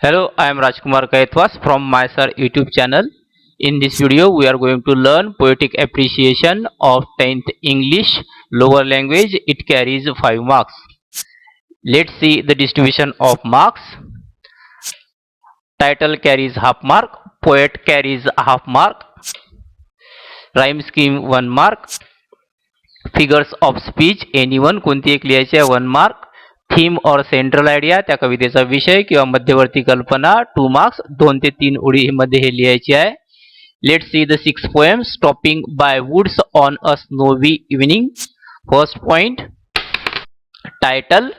Hello, I am Rajkumar Kaitwas from my sir YouTube channel. In this video, we are going to learn poetic appreciation of 10th English lower language. It carries 5 marks. Let's see the distribution of marks. Title carries half mark, poet carries half mark, rhyme scheme 1 mark, figures of speech anyone कोणती एक लिहायची आहे 1 mark, theme और central idea त्या कवितेचा विषय किंवा मध्यवर्ती कल्पना 2 मार्क्स 2 ते 3 ओळी मध्ये हे लिहायची आहे. Let's see the 6 poems. Stopping by Woods on a Snowy Evening. First point, title.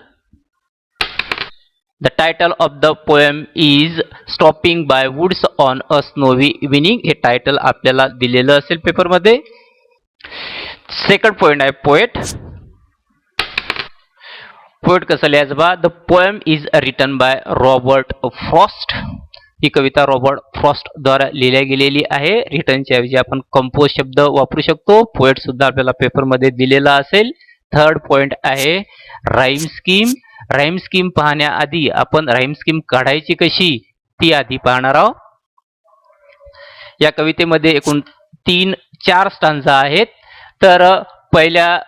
The title of the poem is Stopping by Woods on a Snowy Evening. हे टायटल आपल्याला दिलेलं असेल पेपरमध्ये. सेकंड पॉइंट आहे पोएट. पोएट कसं लिहायचं बा. The poem is written by Robert Frost. ही कविता रॉबर्ट फ्रॉस्ट द्वारा लिहिल्या गेलेली आहे. रिटनच्या ऐवजी आपण कंपोज शब्द वापरू शकतो. पोएट सुद्धा आपल्याला पेपरमध्ये दिलेला असेल. थर्ड पॉइंट आहे राईम स्कीम. राईम स्कीम पाहण्याआधी आपण राईम स्कीम काढायची कशी ती आधी पाहणार आहोत. या कवितेमध्ये एकूण 4 स्टांजा आहेत. तर पहिल्या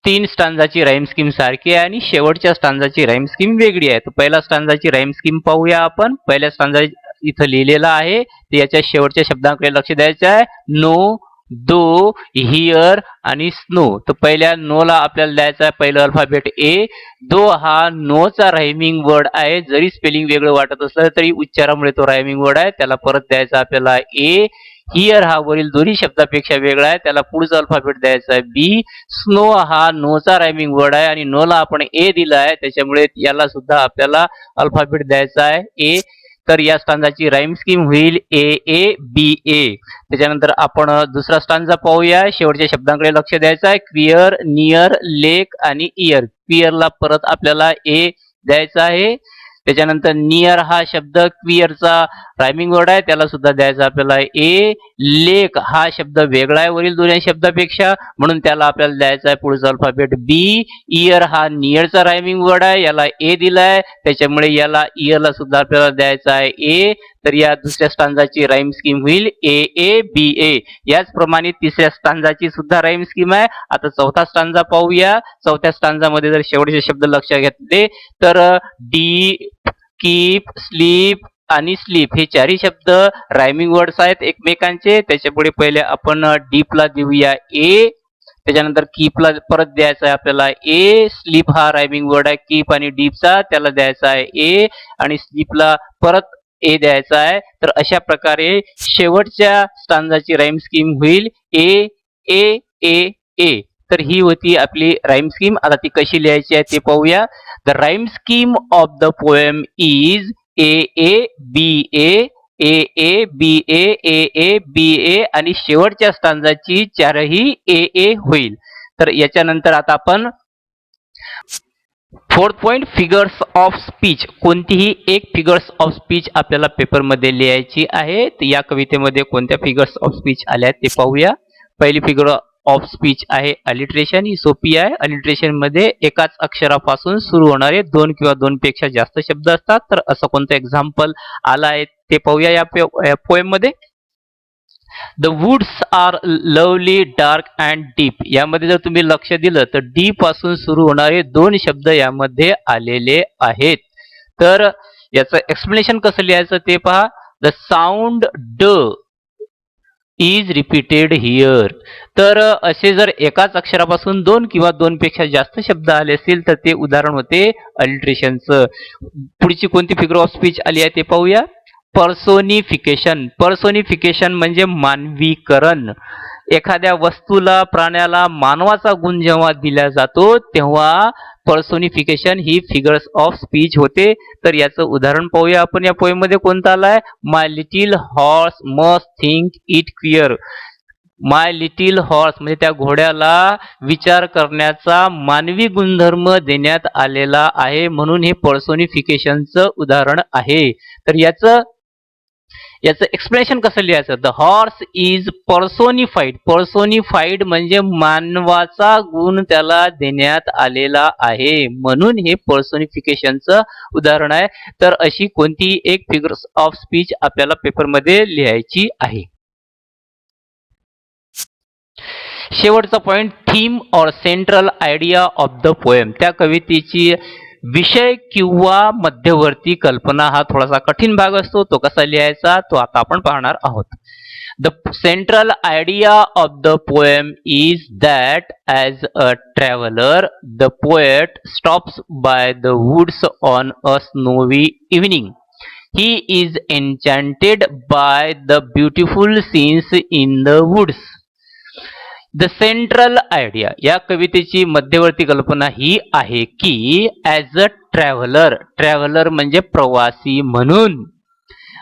3 स्टांजाची राईम स्कीम सारखी आहे आणि शेवटच्या स्टांजाची राईम स्कीम वेगळी आहे. तर पहिल्या स्टांजाची राईम स्कीम पाहूया आपण. पहिल्या स्टांजा इथं लिहिलेला आहे. तर याच्या शेवटच्या शब्दांकडे लक्ष द्यायचं आहे. नो, दो, हिअर आणि स्नो. तर पहिल्या नो ला आपल्याला द्यायचा आहे पहिलं अल्फाबेट ए. दो हा नोचा रायमिंग वर्ड आहे. जरी स्पेलिंग वेगळं वाटत असलं तरी उच्चारामुळे तो रायमिंग वर्ड आहे. त्याला परत द्यायचा आपल्याला ए. हिअर हा वरील दोन्ही शब्दापेक्षा वेगळा आहे. त्याला पुढचा अल्फाबेट द्यायचा आहे बी. स्नो हा नोचा रायमिंग वर्ड आहे आणि नोला आपण ए दिला आहे. त्याच्यामुळे याला सुद्धा आपल्याला अल्फाबेट द्यायचा आहे ए. तर या स्टांजाची राईम स्कीम होईल ए ए बी ए. त्याच्यानंतर आपण दुसरा स्टांजा पाहूया. शेवटच्या शब्दांकडे लक्ष द्यायचं आहे. क्विअर, नियर, लेक आणि इयर. क्विअरला परत आपल्याला ए द्यायचा आहे. त्याच्यानंतर नियर हा शब्द क्विअरचा रायमिंग वर्ड आहे. त्याला सुद्धा द्यायचा आपल्याला ए. लेक हा शब्द वेगळा आहे वरील दोन्ही शब्दापेक्षा म्हणून त्याला आपल्याला द्यायचा आहे पुढचा अल्फाबेट बी. इयर हा नियरचा रायमिंग वर्ड आहे. याला ए दिलाय त्याच्यामुळे याला इयरला सुद्धा आपल्याला द्यायचा आहे ए. तर या दुसऱ्या स्टांजाची राईम स्कीम होईल ए ए बी ए. याचप्रमाणे तिसऱ्या स्टांजाची सुद्धा राईम स्कीम आहे. आता चौथा स्टांजा पाहूया. चौथ्या स्टांजामध्ये जर शेवटचे शब्द लक्षात घेतले तर डी, कीप, स्लीप आणि स्लीप हे चारही शब्द रायमिंग वर्ड्स आहेत एकमेकांचे. त्याच्यापुढे पहिले आपण डीपला देऊया ए. त्याच्यानंतर कीपला परत द्यायचा आहे आपल्याला ए. स्लीप हा रायमिंग वर्ड आहे कीप आणि डीपचा. त्याला द्यायचा आहे ए आणि स्लीपला परत ए द्यायचा आहे. तर अशा प्रकारे शेवटच्या स्टांजाची राईम स्कीम होईल ए ए ए ए. तर ही होती आपली राईम स्कीम. आता ती कशी लिहायची आहे ते पाहूया. The rhyme scheme of the poem is A A B A A A B A A A B A आणि शेवटच्या स्टांजाची चारही ए ए होईल. तर याच्यानंतर आता आपण fourth point, figures of speech. कोणतीही एक फिगर्स ऑफ स्पीच आपल्याला पेपरमध्ये लिहायची आहे. तर या कवितेमध्ये कोणत्या फिगर्स ऑफ स्पीच आल्या ते पाहूया. पहिली फिगर ऑफ स्पीच आहे अलिट्रेशन. ही सोपी आहे. अलिट्रेशन मध्ये एकाच अक्षरापासून सुरू होणारे 2 किंवा 2 पेक्षा जास्त शब्द असतात. तर असं कोणतं एक्झाम्पल आलं आहे ते पाहूया या पोएम मध्ये. The woods are lovely dark and deep. यामध्ये जर तुम्ही लक्ष दिलं तर डी पासून सुरू होणारे 2 शब्द यामध्ये आलेले आहेत. तर याचं एक्सप्लेनेशन कसं लिहायचं ते पहा. द साऊंड ड इज रिपीटेड हिअर. तर असे जर एकाच अक्षरापासून 2 किंवा 2 पेक्षा जास्त शब्द आले असतील तर ते उदाहरण होते अलिट्रेशनचं. पुढची कोणती फिगर ऑफ स्पीच आली आहे ते पाहूया. पर्सोनिफिकेशन. पर्सोनिफिकेशन म्हणजे मानवीकरण. एखाद्या वस्तूला, प्राण्याला मानवाचा गुण जेव्हा दिला जातो तेव्हा personification he figures of speech होते. तर याचं उदाहरण पाहूया आपण. या पोएम मध्ये कोणतं आलंय. My little horse must think it clear. My little horse म्हणजे त्या घोड्याला विचार करण्याचा मानवी गुणधर्म देण्यात आलेला आहे म्हणून हे पर्सोनिफिकेशनचं उदाहरण आहे. तर याचं याचं एक्सप्लेनेशन कसं लिहायचं? The horse is personified. Personified म्हणजे मानवाचा गुण त्याला देण्यात आलेला आहे, म्हणून हे पर्सोनिफिकेशनचं उदाहरण आहे. तर अशी कोणती एक फिगर्स ऑफ स्पीच आपल्याला पेपरमध्ये लिहायची आहे. शेवटचा पॉइंट, थीम और central idea of the poem. त्या कवितेची विषय किंवा मध्यवर्ती कल्पना हा थोडासा कठीण भाग असतो. तो कसा लिहायचा तो आता आपण पाहणार आहोत. The central idea of the poem is that as a traveler, the poet stops by the woods on a snowy evening. He is enchanted by the beautiful scenes in the woods. The central idea, या कवितेची मध्यवर्ती कल्पना ही आहे की as a traveller, traveller म्हणजे प्रवासी म्हणून,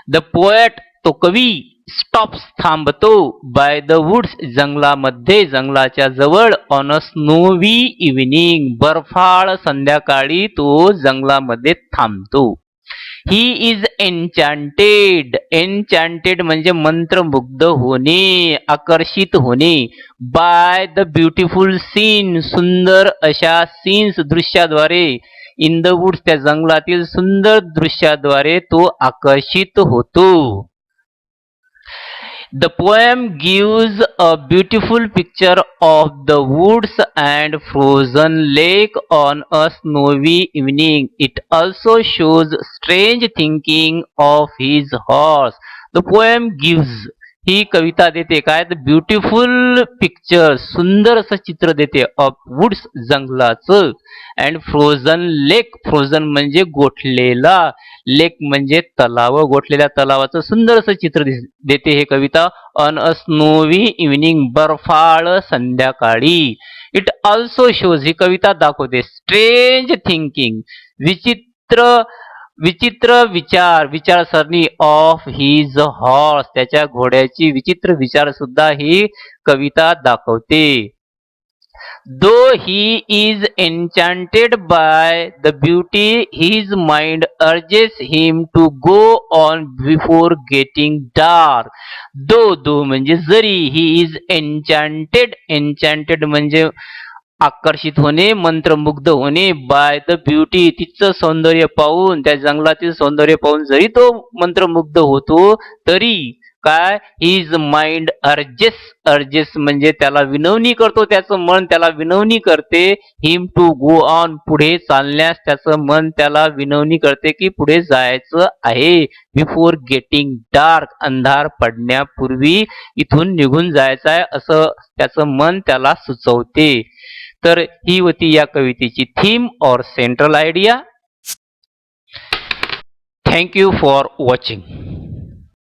the poet तो कवी, स्टॉप्स थांबतो, बाय द वुड्स जंगलामध्ये, जंगलाच्या जवळ, ऑन अ स्नोवी इव्हिनिंग बर्फाळ संध्याकाळी तो जंगलामध्ये थांबतो. ही इज एन्चॅन्टेड, एन्चॅन्टेड म्हणजे मंत्रमुग्ध होणे, आकर्षित होणे, बाय द ब्युटिफुल सीन, सुंदर अशा सीन्स दृश्याद्वारे, इन द वुड्स त्या जंगलातील सुंदर दृश्याद्वारे तो आकर्षित होतो. The poem gives a beautiful picture of the woods and frozen lake on a snowy evening. It also shows strange thinking of his horse. The poem gives, ही कविता देते काय? The beautiful picture, सुंदर असं चित्र देते, ऑफ वुड्स जंगलाचं, and frozen lake, frozen म्हणजे गोठलेला, लेक म्हणजे तलाव, गोठलेल्या तलावाचं सुंदर असं चित्र देते हे कविता, ऑन अ स्नोवी इव्हिनिंग बर्फाळ संध्याकाळी. इट ऑल्सो शोज, ही कविता दाखवते, स्ट्रेंज थिंकिंग, विचित्र विचार, विचारसरणी, ऑफ हिज हॉर्स, त्याच्या घोड्याची विचित्र विचार सुद्धा ही कविता दाखवते. Though he is enchanted by the beauty, his mind urges him to go on before getting dark. Though म्हणजे जरी, he is enchanted, enchanted म्हणजे आकर्षित होणे, मंत्रमुग्ध होणे, बाय द ब्युटी, तिचं सौंदर्य पाहून, त्या जंगलातील सौंदर्य पाहून जरी तो मंत्रमुग्ध होतो, तरी काय, हिज माइंड अर्जेस, अर्जेस म्हणजे त्याला विनवणी करतो, त्याचं मन त्याला विनवणी करते, हिम टू गो ऑन, पुढे चालण्यास त्याचं मन त्याला विनवणी करते की पुढे जायचं आहे, बिफोर गेटिंग डार्क, अंधार पडण्यापूर्वी इथून निघून जायचं आहे असं त्याचं मन त्याला सुचवते. तर ही होती या कवितेची थीम और central idea. Thank you for watching.